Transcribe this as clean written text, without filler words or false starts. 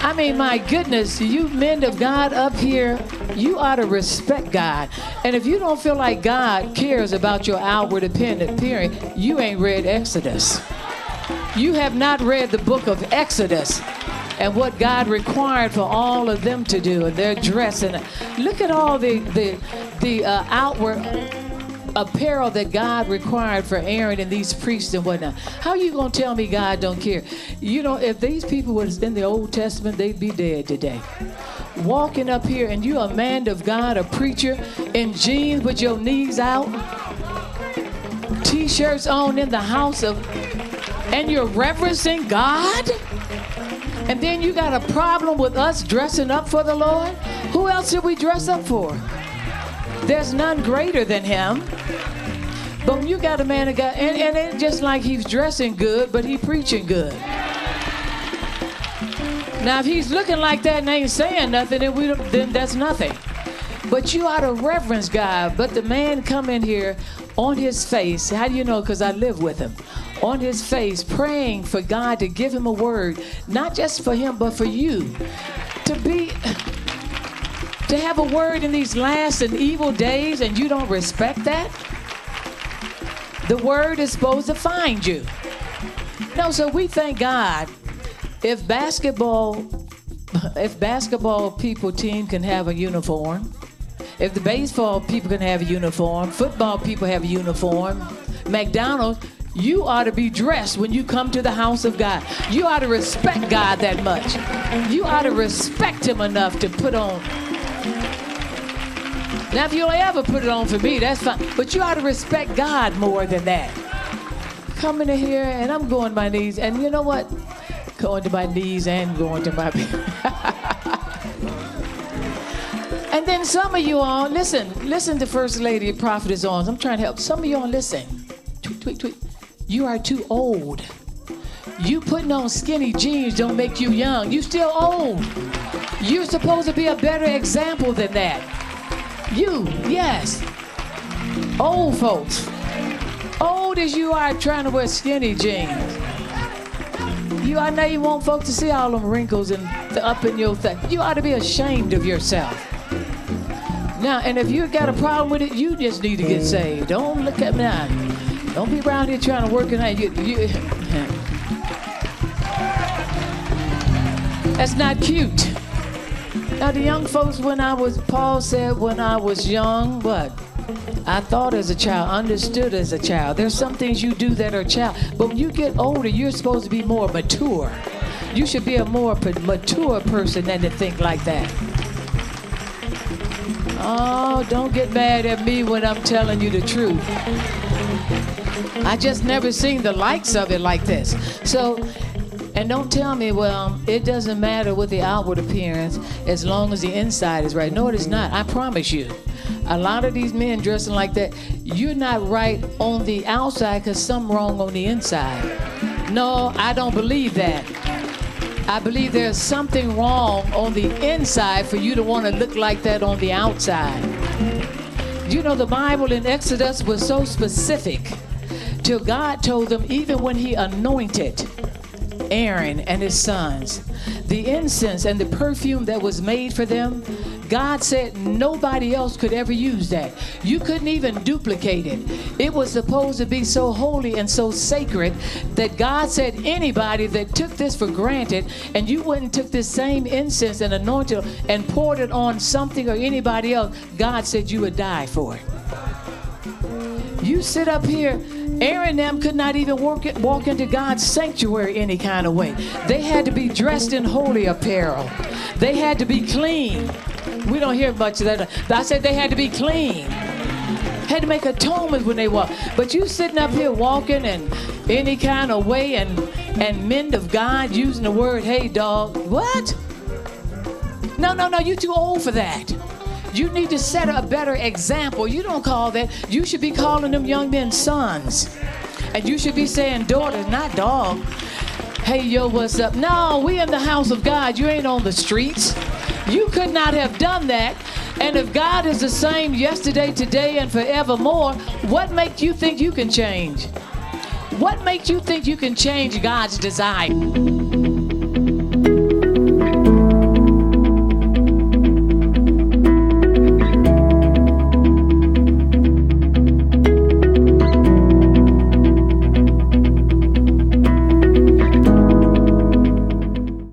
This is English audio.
I mean, my goodness, you men of God up here, you ought to respect God. And if you don't feel like God cares about your outward appearance, you ain't read Exodus. You have not read the book of Exodus and what God required for all of them to do, and their dress. And look at all the outward apparel that God required for Aaron and these priests and whatnot. How are you going to tell me God don't care? You know, if these people was in the Old Testament, they'd be dead today. Walking up here and you're a man of God, a preacher, in jeans with your knees out, T-shirts on in the house of, and you're reverencing God? And then you got a problem with us dressing up for the Lord? Who else did we dress up for? There's none greater than him. But when you got a man of God, and it's just like he's dressing good, but he preaching good. Now, if he's looking like that and ain't saying nothing, then that's nothing. But you ought to reverence God. But the man come in here on his face. How do you know? Because I live with him. On his face, praying for God to give him a word, not just for him, but for you. To have a word in these last and evil days, and you don't respect that? The word is supposed to find you. No, so we thank God. If basketball people team can have a uniform, if the baseball people can have a uniform, football people have a uniform, McDonald's, you ought to be dressed when you come to the house of God. You ought to respect God that much. You ought to respect him enough to put on. Now, if you'll ever put it on for me, that's fine. But you ought to respect God more than that. Coming in here, and I'm going to my knees. And you know what? Going to my knees and going to my... And then some of you all, listen to First Lady Prophetess Owens. I'm trying to help. Some of you all listen. Tweet, tweet, tweet. You are too old. You putting on skinny jeans don't make you young. You still old. You're supposed to be a better example than that. You, yes. Old folks. Old as you are trying to wear skinny jeans. I know you want folks to see all them wrinkles and up in your thing. You ought to be ashamed of yourself. Now, and if you got a problem with it, you just need to get saved. Don't look at me now. Don't be around here trying to work it out. That's not cute. Now, the young folks, Paul said, when I was young, what? I thought as a child, understood as a child. There's some things you do that are child. But when you get older, you're supposed to be more mature. You should be a more mature person than to think like that. Oh, don't get mad at me when I'm telling you the truth. I just never seen the likes of it like this. So, and don't tell me, well, it doesn't matter with the outward appearance as long as the inside is right. No, it is not. I promise you. A lot of these men dressing like that, you're not right on the outside because something wrong on the inside. No, I don't believe that. I believe there's something wrong on the inside for you to want to look like that on the outside. You know, the Bible in Exodus was so specific till God told them, even when he anointed Aaron and his sons, the incense and the perfume that was made for them, God said nobody else could ever use that. You couldn't even duplicate it. It was supposed to be so holy and so sacred that God said anybody that took this for granted and you went and took this same incense and anointed and poured it on something or anybody else, God said you would die for it. You sit up here, Aaron and them could not even walk into God's sanctuary any kind of way. They had to be dressed in holy apparel. They had to be clean. We don't hear much of that. I said they had to be clean. Had to make atonement when they walk. But you sitting up here walking in any kind of way and men of God using the word, hey dog, what? No, you too old for that. You need to set a better example. You don't call that. You should be calling them young men sons. And you should be saying daughters, not dog. Hey, yo, what's up? No, we in the house of God. You ain't on the streets. You could not have done that. And if God is the same yesterday, today, and forevermore, what makes you think you can change? What makes you think you can change God's desire?